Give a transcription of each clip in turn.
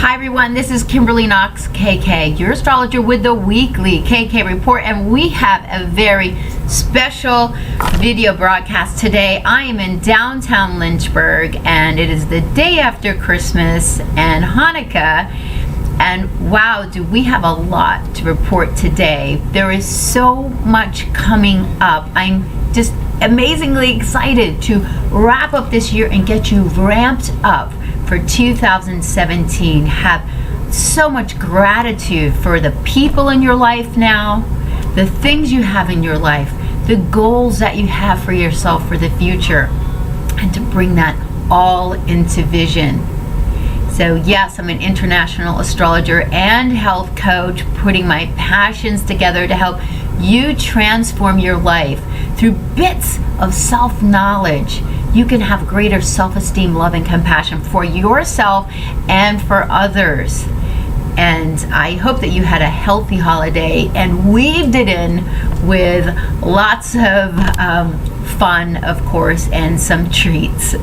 Hi everyone, this is Kimberly Knox, KK, your astrologer with the weekly KK Report, and we have a very special video broadcast today. I am in downtown Lynchburg, and it is the day after Christmas and Hanukkah, and wow, do we have a lot to report today. There is so much coming up. I'm just amazingly excited to wrap up this year and get you ramped up for 2017. Have so much gratitude for the people in your life now, the things you have in your life, the goals that you have for yourself for the future, and to bring that all into vision. So yes, I'm an international astrologer and health coach, putting my passions together to help you transform your life through bits of self-knowledge. You can have greater self-esteem, love, and compassion for yourself and for others. And I hope that you had a healthy holiday and weaved it in with lots of fun, of course, and some treats.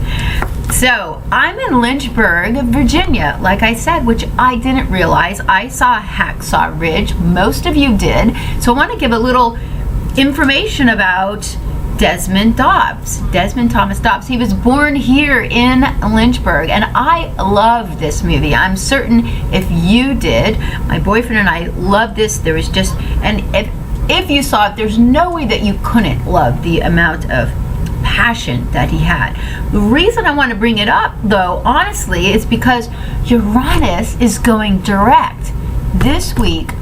So I'm in Lynchburg, Virginia, like I said, which I didn't realize. I saw Hacksaw Ridge. Most of you did. So I want to give a little information about Desmond Thomas Dobbs. He was born here in Lynchburg, and I love this movie. I'm certain if you did, my boyfriend and I loved this. There was just, and if you saw it, there's no way that you couldn't love the amount of passion that he had. The reason I want to bring it up, though, honestly, is because Uranus is going direct this week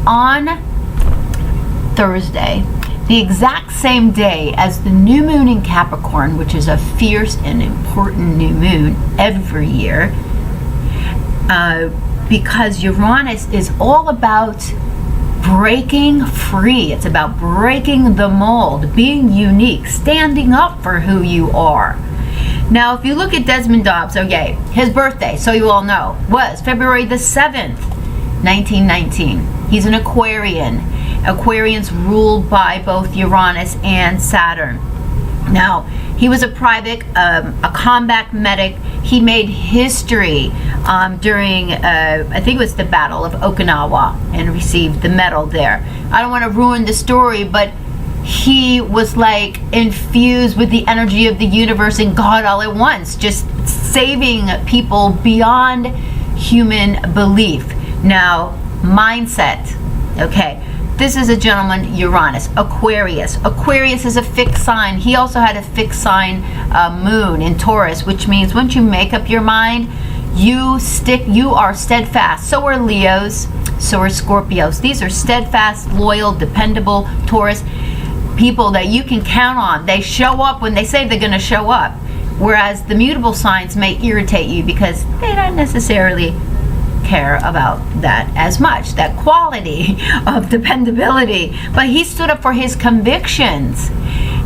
on Thursday, the exact same day as the new moon in Capricorn, which is a fierce and important new moon every year, because Uranus is all about breaking free. It's about breaking the mold, being unique, standing up for who you are. Now, if you look at Desmond Dobbs, okay, his birthday, so you all know, was February the 7th, 1919. He's an Aquarian. Aquarians ruled by both Uranus and Saturn. Now, he was a private, a combat medic. He made history during, I think it was the Battle of Okinawa, and received the medal there. I don't want to ruin the story, but he was like infused with the energy of the universe and God all at once, just saving people beyond human belief. Now, mindset, okay. This is a gentleman, Uranus, Aquarius. Aquarius is a fixed sign. He also had a fixed sign moon in Taurus, which means once you make up your mind, you are steadfast. So are Leos, so are Scorpios. These are steadfast, loyal, dependable Taurus people that you can count on. They show up when they say they're going to show up. Whereas the mutable signs may irritate you because they don't necessarily care about that as much, that quality of dependability. But he stood up for his convictions,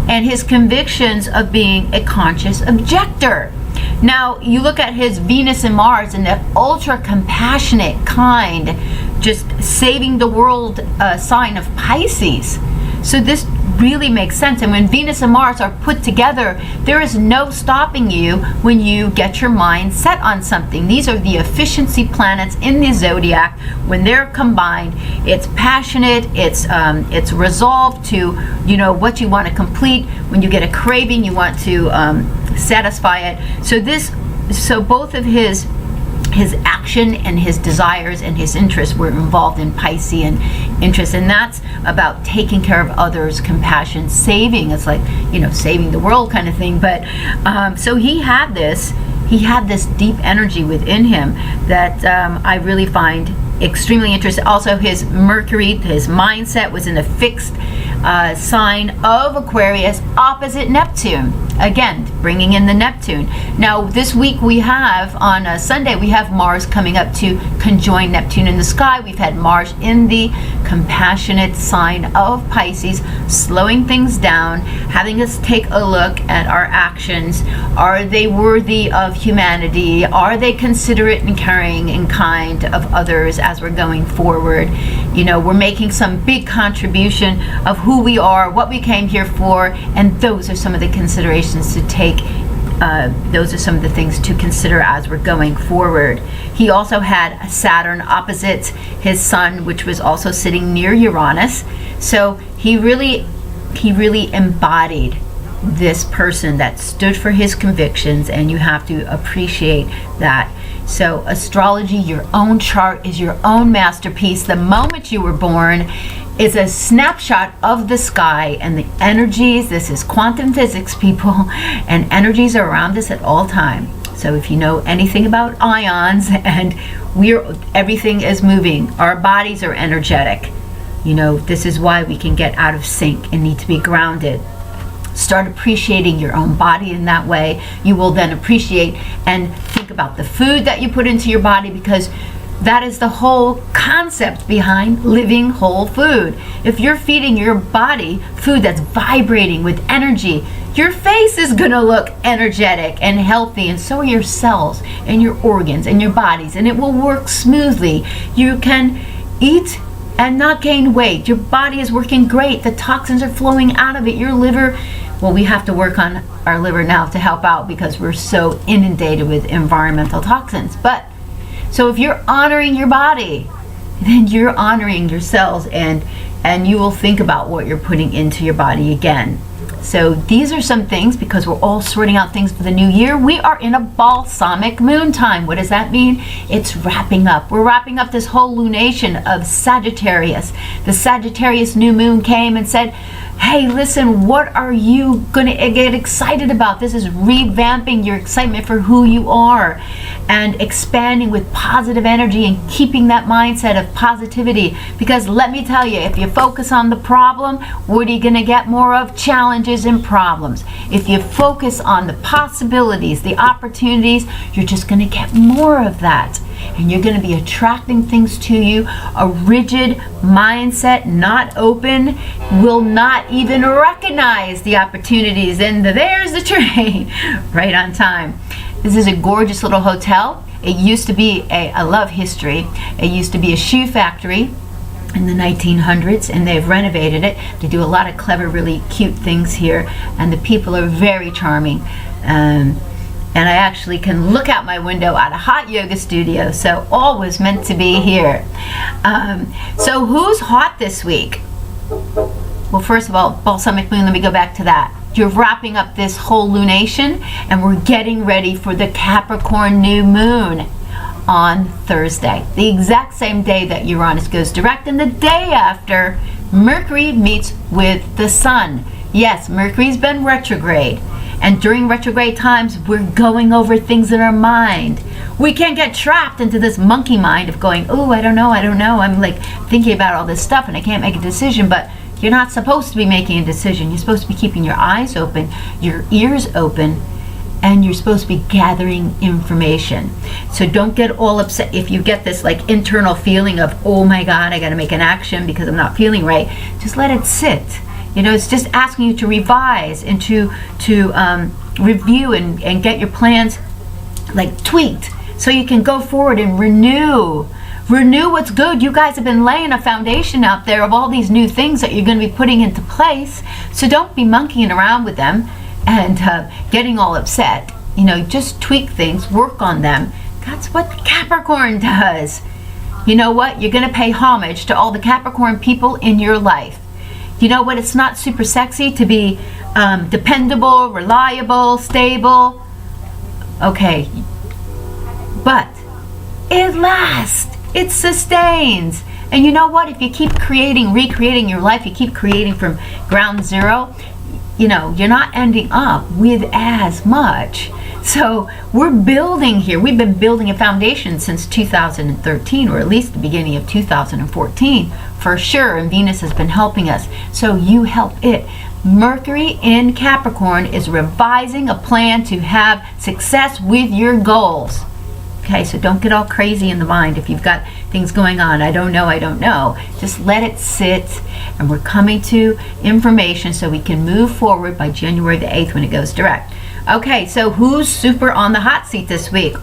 and his convictions of being a conscious objector. Now, you look at his Venus and Mars and that ultra compassionate, kind, just saving the world sign of Pisces. So this really makes sense. And when Venus and Mars are put together, there is no stopping you when you get your mind set on something. These are the efficiency planets in the zodiac. When they're combined, it's passionate, it's resolved to, you know, what you want to complete. When you get a craving, you want to satisfy it. So both of his action and his desires and his interests were involved in Piscean interests, and that's about taking care of others, compassion, saving. It's like, you know, saving the world kind of thing. But so he had this deep energy within him that I really find extremely interesting. Also, his Mercury, his mindset was in a fixed sign of Aquarius opposite Neptune. Again, bringing in the Neptune. Now, this week we have, on Sunday, we have Mars coming up to conjoin Neptune in the sky. We've had Mars in the compassionate sign of Pisces, slowing things down, having us take a look at our actions. Are they worthy of humanity? Are they considerate and caring and kind of others as we're going forward? You know, we're making some big contribution of who we are, what we came here for, and those are some of the considerations to take those are some of the things to consider as we're going forward. He also had Saturn opposite his sun, which was also sitting near Uranus. So he really embodied this person that stood for his convictions, and you have to appreciate that. So astrology, your own chart, is your own masterpiece. The moment you were born is a snapshot of the sky and the energies. This is quantum physics, people, and energies are around us at all time. So if you know anything about ions, and everything is moving, our bodies are energetic. You know, this is why we can get out of sync and need to be grounded. Start appreciating your own body in that way. You will then appreciate and think about the food that you put into your body, because that is the whole concept behind living whole food. If you're feeding your body food that's vibrating with energy, your face is gonna look energetic and healthy, and so are your cells and your organs and your bodies, and it will work smoothly. You can eat and not gain weight. Your body is working great. The toxins are flowing out of it. Your liver, well, we have to work on our liver now to help out because we're so inundated with environmental toxins. But so if you're honoring your body, then you're honoring your cells, and you will think about what you're putting into your body again. So these are some things, because we're all sorting out things for the new year. We are in a balsamic moon time. What does that mean? It's wrapping up. We're wrapping up this whole lunation of Sagittarius. The Sagittarius new moon came and said, hey, listen, what are you going to get excited about? This is revamping your excitement for who you are and expanding with positive energy and keeping that mindset of positivity. Because let me tell you, if you focus on the problem, what are you going to get more of? Challenges and problems. If you focus on the possibilities, the opportunities, you're just going to get more of that. And you're going to be attracting things to you. A rigid mindset, not open, will not even recognize the opportunities. And there's the train right on time. This is a gorgeous little hotel. It used to be I love history. It used to be a shoe factory in the 1900s, and they've renovated it. They do a lot of clever, really cute things here, and the people are very charming. And I actually can look out my window at a hot yoga studio, so all was meant to be here. So who's hot this week? Well, first of all, balsamic moon, let me go back to that. You're wrapping up this whole lunation, and we're getting ready for the Capricorn new moon on Thursday, the exact same day that Uranus goes direct, and the day after Mercury meets with the sun. Yes, Mercury's been retrograde. And during retrograde times, we're going over things in our mind. We can't get trapped into this monkey mind of going, oh, I don't know. I'm like thinking about all this stuff and I can't make a decision. But you're not supposed to be making a decision. You're supposed to be keeping your eyes open, your ears open, and you're supposed to be gathering information. So don't get all upset if you get this like internal feeling of, oh my God, I got to make an action because I'm not feeling right. Just let it sit. You know, it's just asking you to revise and to review and get your plans like tweaked so you can go forward and renew what's good. You guys have been laying a foundation out there of all these new things that you're going to be putting into place. So don't be monkeying around with them and getting all upset. You know, just tweak things, work on them. That's what Capricorn does. You know what? You're going to pay homage to all the Capricorn people in your life. You know what? It's not super sexy to be dependable, reliable, stable. Okay. But it lasts. It sustains. And you know what? If you keep recreating your life, you keep creating from ground zero, you know, you're not ending up with as much. So we're building here. We've been building a foundation since 2013, or at least the beginning of 2014, for sure. And Venus has been helping us. So you help it. Mercury in Capricorn is revising a plan to have success with your goals. Okay, so don't get all crazy in the mind if you've got things going on. I don't know. Just let it sit, and we're coming to information so we can move forward by January the 8th when it goes direct. Okay, so who's super on the hot seat this week?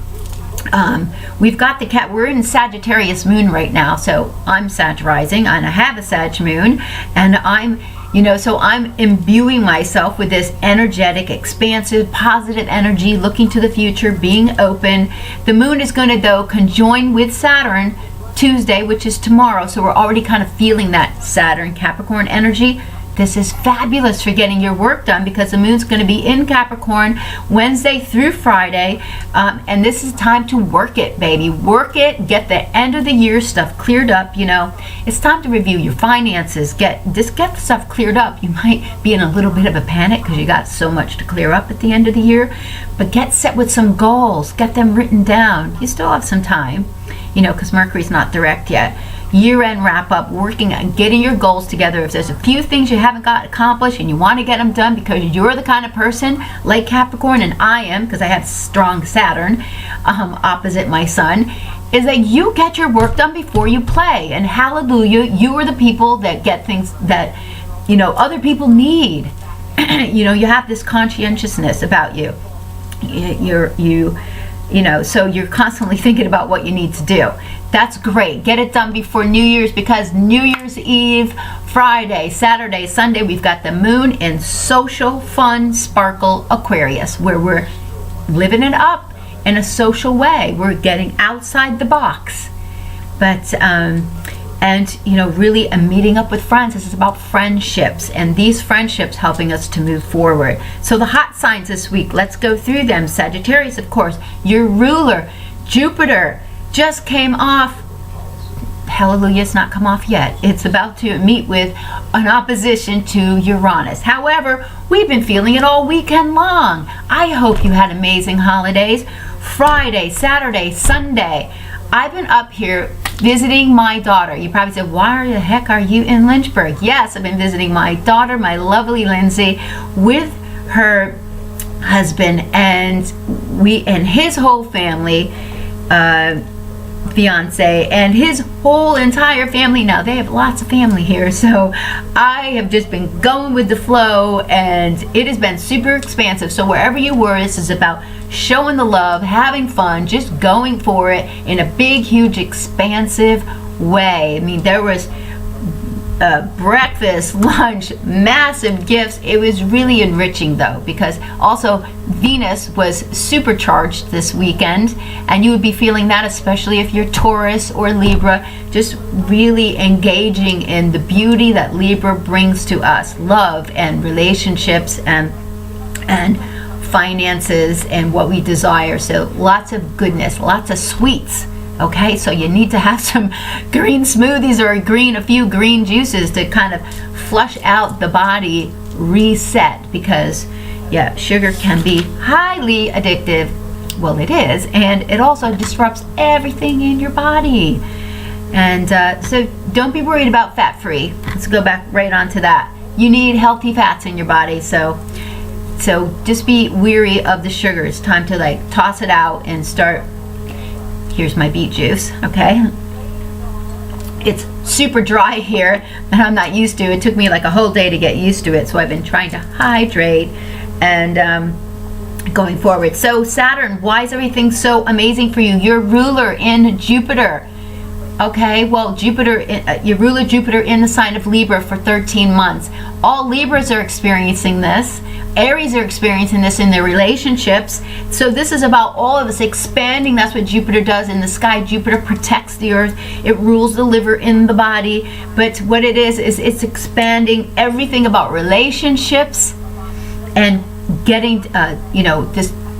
We've got we're in Sagittarius moon right now, so I'm Sag rising, and I have a Sag moon, and I'm So I'm imbuing myself with this energetic, expansive, positive energy, looking to the future, being open. The moon is going to, though, conjoin with Saturn Tuesday, which is tomorrow. So we're already kind of feeling that Saturn Capricorn energy. This is fabulous for getting your work done because the moon's going to be in Capricorn Wednesday through Friday. And this is time to work it, baby. Work it. Get the end of the year stuff cleared up. It's time to review your finances. Get the stuff cleared up. You might be in a little bit of a panic because you got so much to clear up at the end of the year. But get set with some goals. Get them written down. You still have some time, because Mercury's not direct yet. Year-end wrap-up, working on getting your goals together. If there's a few things you haven't got accomplished and you want to get them done because you're the kind of person like Capricorn, and I am, because I have strong Saturn opposite my sun, is that you get your work done before you play. And hallelujah, you are the people that get things that other people need. You have this conscientiousness about you. So you're constantly thinking about what you need to do. That's great. Get it done before New Year's, because New Year's Eve, Friday, Saturday, Sunday, we've got the moon in social, fun, sparkle Aquarius, where we're living it up in a social way. We're getting outside the box. But, really meeting up with friends. This is about friendships, and these friendships helping us to move forward. So the hot signs this week, let's go through them. Sagittarius, of course, your ruler, Jupiter, just came off. Hallelujah, it's not come off yet. It's about to meet with an opposition to Uranus. However, we've been feeling it all weekend long. I hope you had amazing holidays. Friday, Saturday, Sunday, I've been up here visiting my daughter. You probably said, why the heck are you in Lynchburg? Yes, I've been visiting my daughter, my lovely Lindsay, with her husband and his whole family, fiance, and his whole entire family. Now they have lots of family here, so I have just been going with the flow, and it has been super expansive. So wherever you were, this is about showing the love, having fun, just going for it in a big, huge, expansive way. I mean, there was breakfast, lunch, massive gifts. It was really enriching, though, because also Venus was supercharged this weekend, and you would be feeling that, especially if you're Taurus or Libra, just really engaging in the beauty that Libra brings to us, love and relationships and finances and what we desire. So lots of goodness, lots of sweets. Okay, so you need to have some green smoothies or a few green juices to kind of flush out the body, reset, because sugar can be highly addictive. Well, it is, and it also disrupts everything in your body. And so don't be worried about fat-free. Let's go back right on to that. You need healthy fats in your body, so just be weary of the sugar. It's time to toss it out and start. Here's my beet juice, okay? It's super dry here, and I'm not used to it. It took me a whole day to get used to it, so I've been trying to hydrate and going forward. So Saturn, why is everything so amazing for you? Your ruler in Jupiter. Okay, well, Jupiter, your ruler Jupiter in the sign of Libra for 13 months. All Libras are experiencing this. Aries are experiencing this in their relationships. So this is about all of us expanding. That's what Jupiter does in the sky. Jupiter protects the earth. It rules the liver in the body. But what it is it's expanding everything about relationships and getting,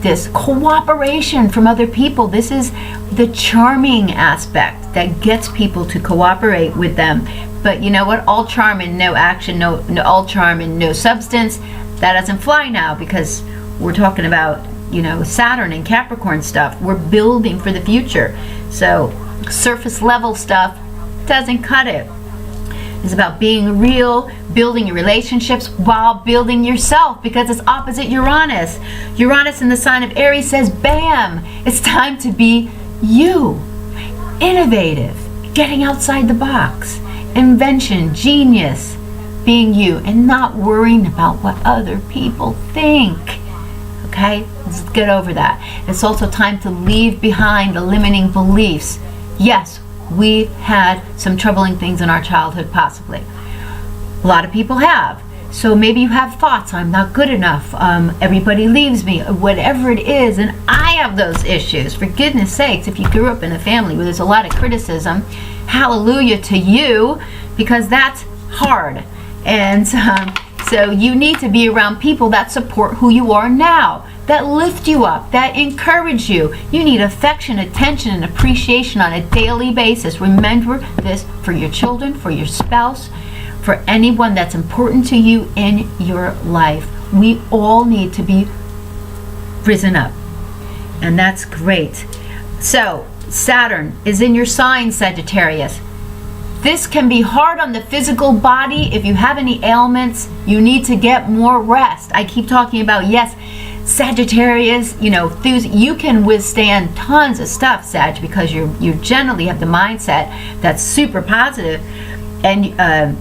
this cooperation from other people. This is the charming aspect that gets people to cooperate with them. But you know what? All charm and no action, no all charm and no substance. That doesn't fly now, because we're talking about, Saturn and Capricorn stuff. We're building for the future. So surface level stuff doesn't cut it. It's about being real, building your relationships while building yourself, because it's opposite Uranus. Uranus in the sign of Aries says, bam, it's time to be you. Innovative, getting outside the box, invention, genius, being you, and not worrying about what other people think. Okay, let's get over that. It's also time to leave behind the limiting beliefs. Yes, we had some troubling things in our childhood, possibly. A lot of people have. So maybe you have thoughts, I'm not good enough, everybody leaves me, whatever it is, and I have those issues. For goodness sakes, if you grew up in a family where there's a lot of criticism, hallelujah to you, because that's hard. And so you need to be around people that support who you are now, that lift you up, that encourage you. You need affection, attention, and appreciation on a daily basis. Remember this for your children, for your spouse, for anyone that's important to you in your life. We all need to be risen up, and that's great. So Saturn is in your sign, Sagittarius. This can be hard on the physical body. If you have any ailments, you need to get more rest. I keep talking about, yes, Sagittarius, you can withstand tons of stuff, Sag, because you generally have the mindset that's super positive. And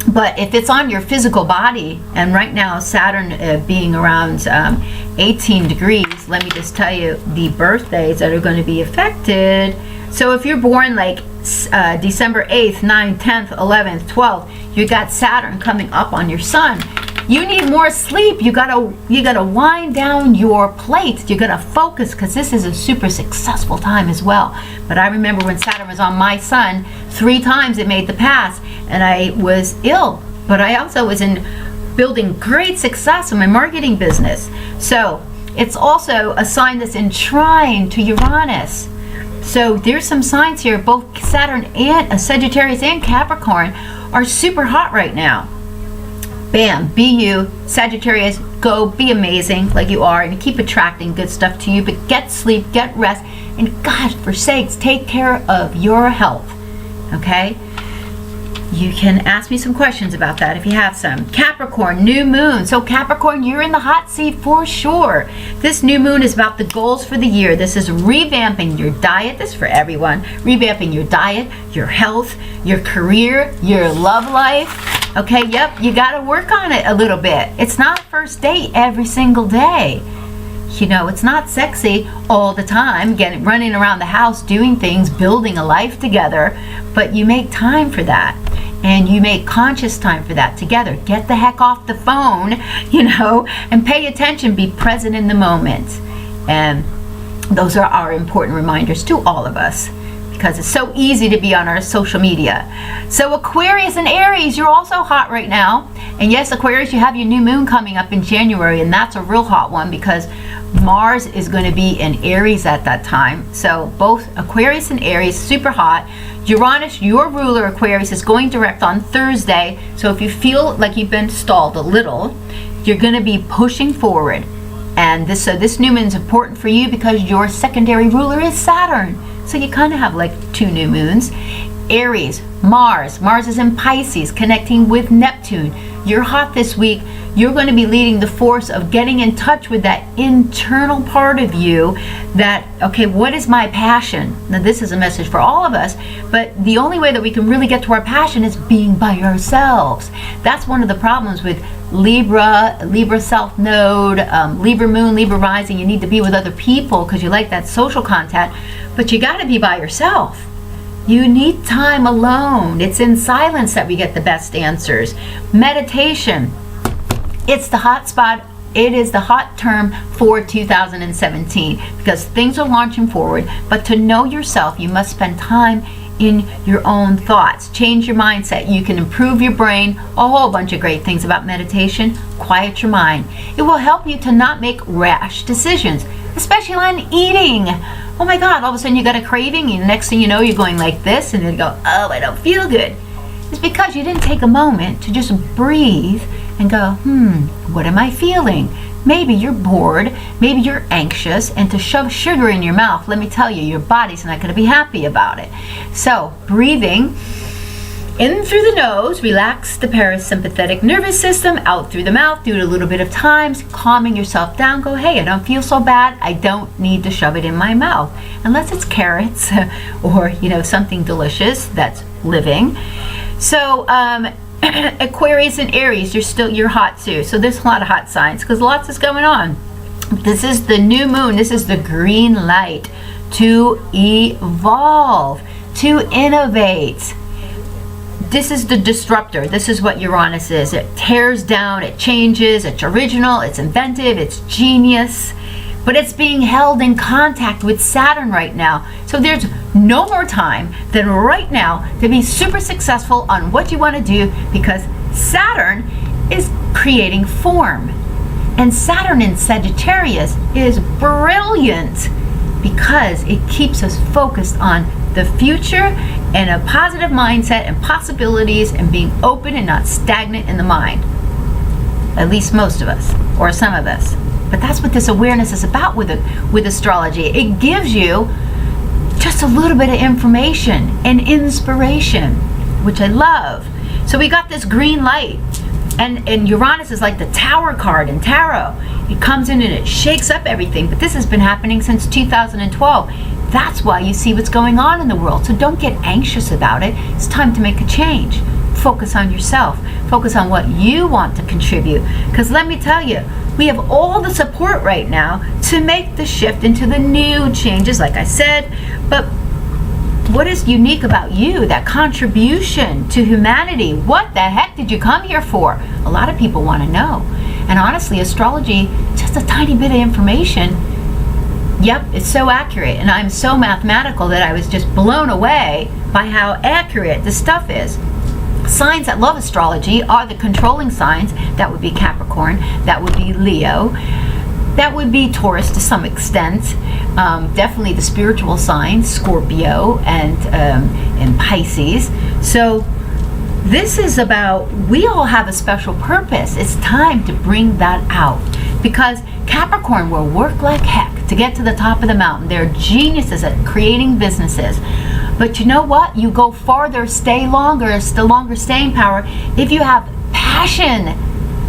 but if it's on your physical body, and right now Saturn being around 18 degrees, let me just tell you the birthdays that are going to be affected. So if you're born like December 8th, 9th, 10th, 11th, 12th, you got Saturn coming up on your sun. You need more sleep. You gotta wind down your plate. You gotta focus, because this is a super successful time as well. But I remember when Saturn was on my sun, 3 times it made the pass, and I was ill. But I also was in building great success in my marketing business. So it's also a sign that's enshrined to Uranus. So there's some signs here, both Saturn and Sagittarius and Capricorn are super hot right now. Bam, be you, Sagittarius, go be amazing like you are, and keep attracting good stuff to you, but get sleep, get rest, and God, for sakes, take care of your health, okay? You can ask me some questions about that if you have some. Capricorn, new moon. So Capricorn, you're in the hot seat for sure. This new moon is about the goals for the year. This is revamping your diet. This is for everyone. Revamping your diet, your health, your career, your love life. Okay, yep, you got to work on it a little bit. It's not a first date every single day. It's not sexy all the time, running around the house, doing things, building a life together, but you make time for that. And you make conscious time for that together. Get the heck off the phone, and pay attention, be present in the moment. And those are our important reminders to all of us, because it's so easy to be on our social media. So Aquarius and Aries, you're also hot right now. And yes, Aquarius, you have your new moon coming up in January, and that's a real hot one because Mars is going to be in Aries at that time. So both Aquarius and Aries, super hot. Uranus, your ruler, Aquarius, is going direct on Thursday. So if you feel like you've been stalled a little, you're going to be pushing forward. And this new moon is important for you because your secondary ruler is Saturn. So you kind of have like 2 new moons. Aries, Mars is in Pisces, connecting with Neptune. You're hot this week. You're going to be leading the force of getting in touch with that internal part of you that, okay, what is my passion? Now this is a message for all of us, but the only way that we can really get to our passion is being by ourselves. That's one of the problems with Libra South Node, Libra Moon, Libra Rising. You need to be with other people because you like that social contact, but you got to be by yourself. You need time alone. It's in silence that we get the best answers. Meditation. It's the hot spot. It is the hot term for 2017 because things are launching forward. But to know yourself, you must spend time in your own thoughts. Change your mindset. You can improve your brain. A whole bunch of great things about meditation. Quiet your mind. It will help you to not make rash decisions, especially on eating. Oh my God, all of a sudden you got a craving, and next thing you know, you're going like this, and then you go, oh, I don't feel good. It's because you didn't take a moment to just breathe and go, what am I feeling? Maybe you're bored, maybe you're anxious, and to shove sugar in your mouth, let me tell you, your body's not going to be happy about it. So, breathing in through the nose, relax the parasympathetic nervous system, out through the mouth, do it a little bit of times, calming yourself down, go, hey, I don't feel so bad, I don't need to shove it in my mouth, unless it's carrots or, something delicious that's living. So, Aquarius and Aries, you're hot too. So there's a lot of hot signs because lots is going on. This is the new moon. This is the green light to evolve, to innovate. this is the disruptor. This is what Uranus is. It tears down, it changes, it's original, it's inventive, it's genius. But it's being held in contact with Saturn right now. So there's no more time than right now to be super successful on what you want to do, because Saturn is creating form. And Saturn in Sagittarius is brilliant because it keeps us focused on the future and a positive mindset and possibilities and being open and not stagnant in the mind. At least most of us, or some of us. But that's what this awareness is about with astrology. It gives you just a little bit of information and inspiration, which I love. So we got this green light, and Uranus is like the Tower card in tarot. It comes in and it shakes up everything, but this has been happening since 2012. That's why you see what's going on in the world. So don't get anxious about it. It's time to make a change. Focus on yourself. Focus on what you want to contribute. Because let me tell you, we have all the support right now to make the shift into the new changes, like I said. But what is unique about you, that contribution to humanity? What the heck did you come here for? A lot of people want to know. And honestly, astrology, just a tiny bit of information. Yep, it's so accurate. And I'm so mathematical that I was just blown away by how accurate this stuff is. Signs that love astrology are the controlling signs. That would be Capricorn, that would be Leo, that would be Taurus to some extent, definitely the spiritual signs, Scorpio and Pisces. So this is about, we all have a special purpose. It's time to bring that out, because Capricorn will work like heck to get to the top of the mountain. They're geniuses at creating businesses. But you know what? You go farther, stay longer, it's the longer staying power if you have passion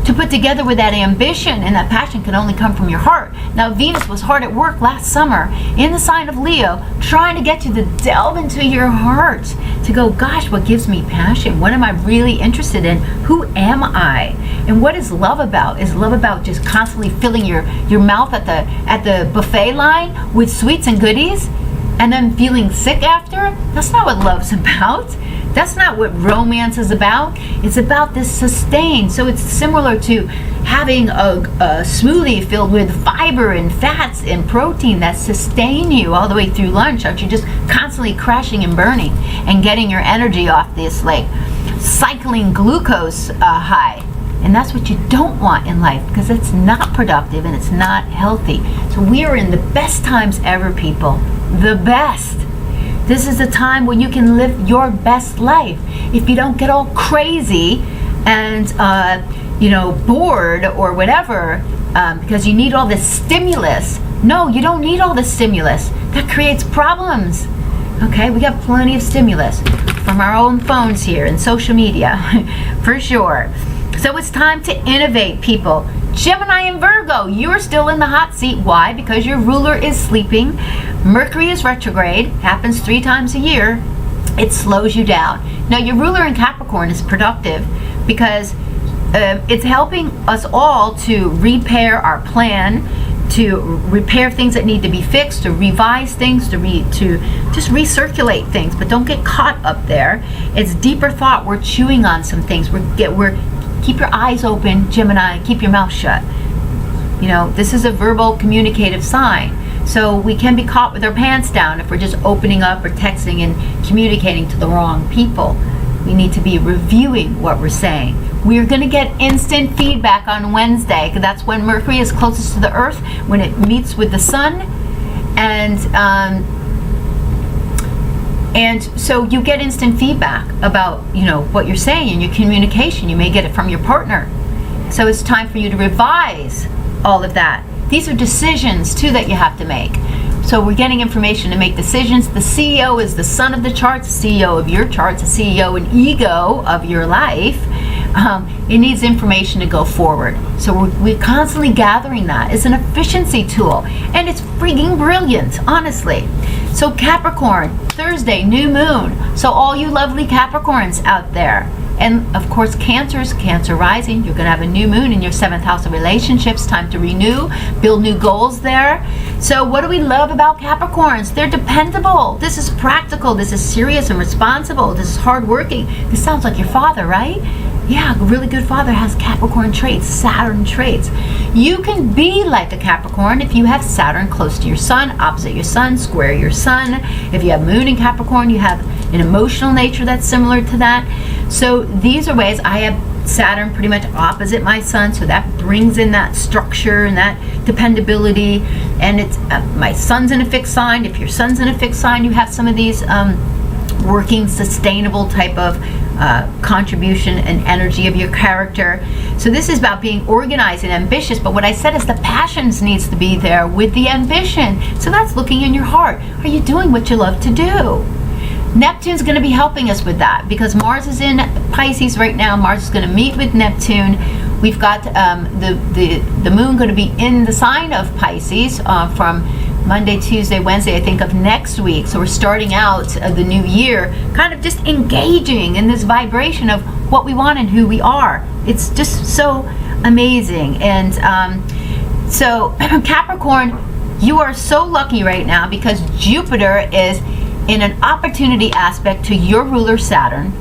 to put together with that ambition, and that passion can only come from your heart. Now, Venus was hard at work last summer in the sign of Leo, trying to get you to delve into your heart, to go, gosh, what gives me passion? What am I really interested in? Who am I? And what is love about? Is love about just constantly filling your mouth at the buffet line with sweets and goodies, and then feeling sick after? That's not what love's about. That's not what romance is about. It's about this sustain. So it's similar to having a smoothie filled with fiber and fats and protein that sustain you all the way through lunch. Aren't you just constantly crashing and burning and getting your energy off this like cycling glucose high? And that's what you don't want in life, because it's not productive and it's not healthy. So we are in the best times ever, people. The best. This is a time when you can live your best life. If you don't get all crazy and bored or whatever, because you need all this stimulus. No, you don't need all this stimulus. That creates problems. Okay, we got plenty of stimulus from our own phones here and social media, for sure. So it's time to innovate, people. Gemini and Virgo, you're still in the hot seat. Why? Because your ruler is sleeping. Mercury is retrograde, happens 3 times a year. It slows you down. Now, your ruler in Capricorn is productive because it's helping us all to repair our plan, to repair things that need to be fixed, to revise things, to just recirculate things, but don't get caught up there. It's deeper thought. We're chewing on some things. Keep your eyes open, Gemini. Keep your mouth shut. This is a verbal communicative sign. So we can be caught with our pants down if we're just opening up or texting and communicating to the wrong people. We need to be reviewing what we're saying. We're going to get instant feedback on Wednesday, because that's when Mercury is closest to the Earth, when it meets with the Sun. And so you get instant feedback about, what you're saying and your communication. You may get it from your partner. So it's time for you to revise all of that. These are decisions, too, that you have to make. So we're getting information to make decisions. The CEO is the sun of the charts, the CEO of your charts, the CEO and ego of your life. It needs information to go forward. So we're constantly gathering that. It's an efficiency tool, and it's freaking brilliant, honestly. So Capricorn, Thursday, new moon. So all you lovely Capricorns out there, And of course, Cancer rising, you're going to have a new moon in your 7th house of relationships. Time to renew, build new goals there. So what do we love about Capricorns? They're dependable. This is practical. This is serious and responsible. This is hardworking. This sounds like your father, right? Yeah, a really good father has Capricorn traits, Saturn traits. You can be like a Capricorn if you have Saturn close to your sun, opposite your sun, square your sun. If you have moon in Capricorn, you have an emotional nature that's similar to that. So these are ways. I have Saturn pretty much opposite my sun, so that brings in that structure and that dependability. And it's my sun's in a fixed sign. If your sun's in a fixed sign, you have some of these working, sustainable type of contribution and energy of your character. So this is about being organized and ambitious, but what I said is the passions needs to be there with the ambition. So that's looking in your heart. Are you doing what you love to do? Neptune's going to be helping us with that because Mars is in Pisces right now. Mars is going to meet with Neptune. We've got the moon going to be in the sign of Pisces from Monday, Tuesday, Wednesday, I think, of next week. So we're starting out the new year kind of just engaging in this vibration of what we want and who we are. It's just so amazing. And so Capricorn, you are so lucky right now because Jupiter is in an opportunity aspect to your ruler Saturn.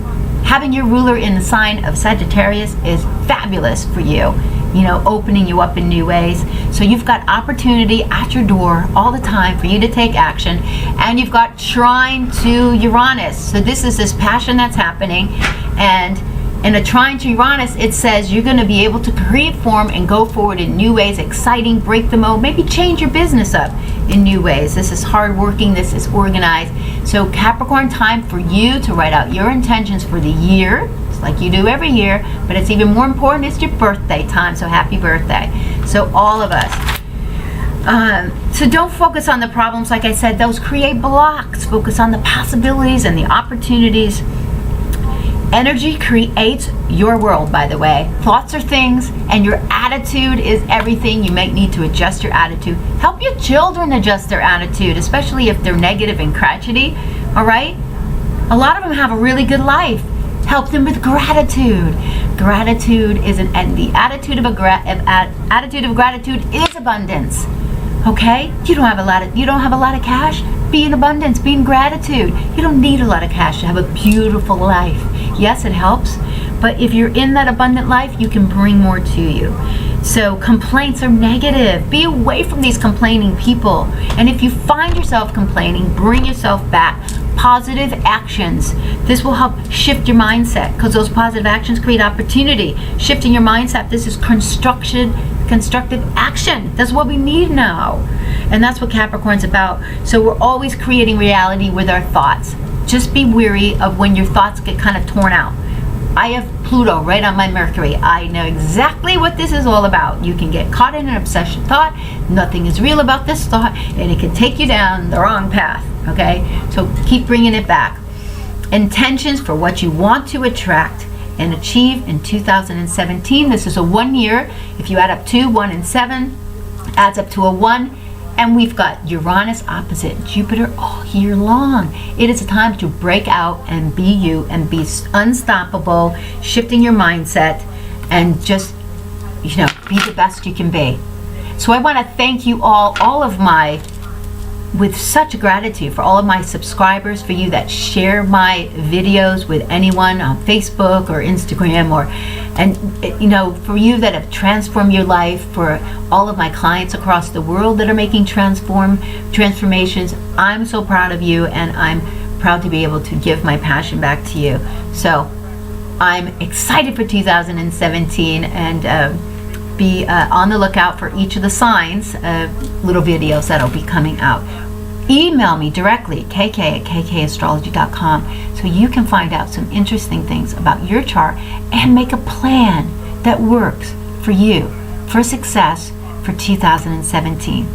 Having your ruler in the sign of Sagittarius is fabulous for you. You know, opening you up in new ways. So you've got opportunity at your door all the time for you to take action. And you've got trine to Uranus. So this is this passion that's happening. And in a trine to Uranus, it says you're going to be able to create form and go forward in new ways, exciting, break the mold, maybe change your business up in new ways. This is hardworking, this is organized. So Capricorn, time for you to write out your intentions for the year, just like you do every year, but it's even more important, it's your birthday time, so happy birthday. So all of us. So don't focus on the problems, like I said, those create blocks. Focus on the possibilities and the opportunities. Energy creates your world, by the way. Thoughts are things, and your attitude is everything. You might need to adjust your attitude. Help your children adjust their attitude, especially if they're negative and crotchety, all right? A lot of them have a really good life. Help them with gratitude. Gratitude is the attitude of gratitude is abundance. Okay? You don't have a lot of cash. Be in abundance, be in gratitude. You don't need a lot of cash to have a beautiful life. Yes, it helps, but if you're in that abundant life, you can bring more to you. So complaints are negative. Be away from these complaining people. And if you find yourself complaining, bring yourself back. Positive actions. This will help shift your mindset because those positive actions create opportunity. Shifting your mindset, this is constructive action. That's what we need now. And that's what Capricorn's about. So we're always creating reality with our thoughts. Just be wary of when your thoughts get kind of torn out. I have Pluto right on my Mercury. I know exactly what this is all about. You can get caught in an obsession thought. Nothing is real about this thought, and it can take you down the wrong path, okay? So keep bringing it back. Intentions for what you want to attract and achieve in 2017. This is a 1 year. If you add up 2, 1, and 7, adds up to a 1. And we've got Uranus opposite Jupiter all year long. It is a time to break out and be you and be unstoppable, shifting your mindset and just, be the best you can be. So I want to thank you all of my, with such gratitude for all of my subscribers, for you that share my videos with anyone on Facebook or Instagram, for you that have transformed your life, for all of my clients across the world that are making transformations. I'm so proud of you, and I'm proud to be able to give my passion back to you. So I'm excited for 2017, and be on the lookout for each of the signs, little videos that'll be coming out. Email me directly, kk@kkastrology.com, so you can find out some interesting things about your chart and make a plan that works for you for success for 2017.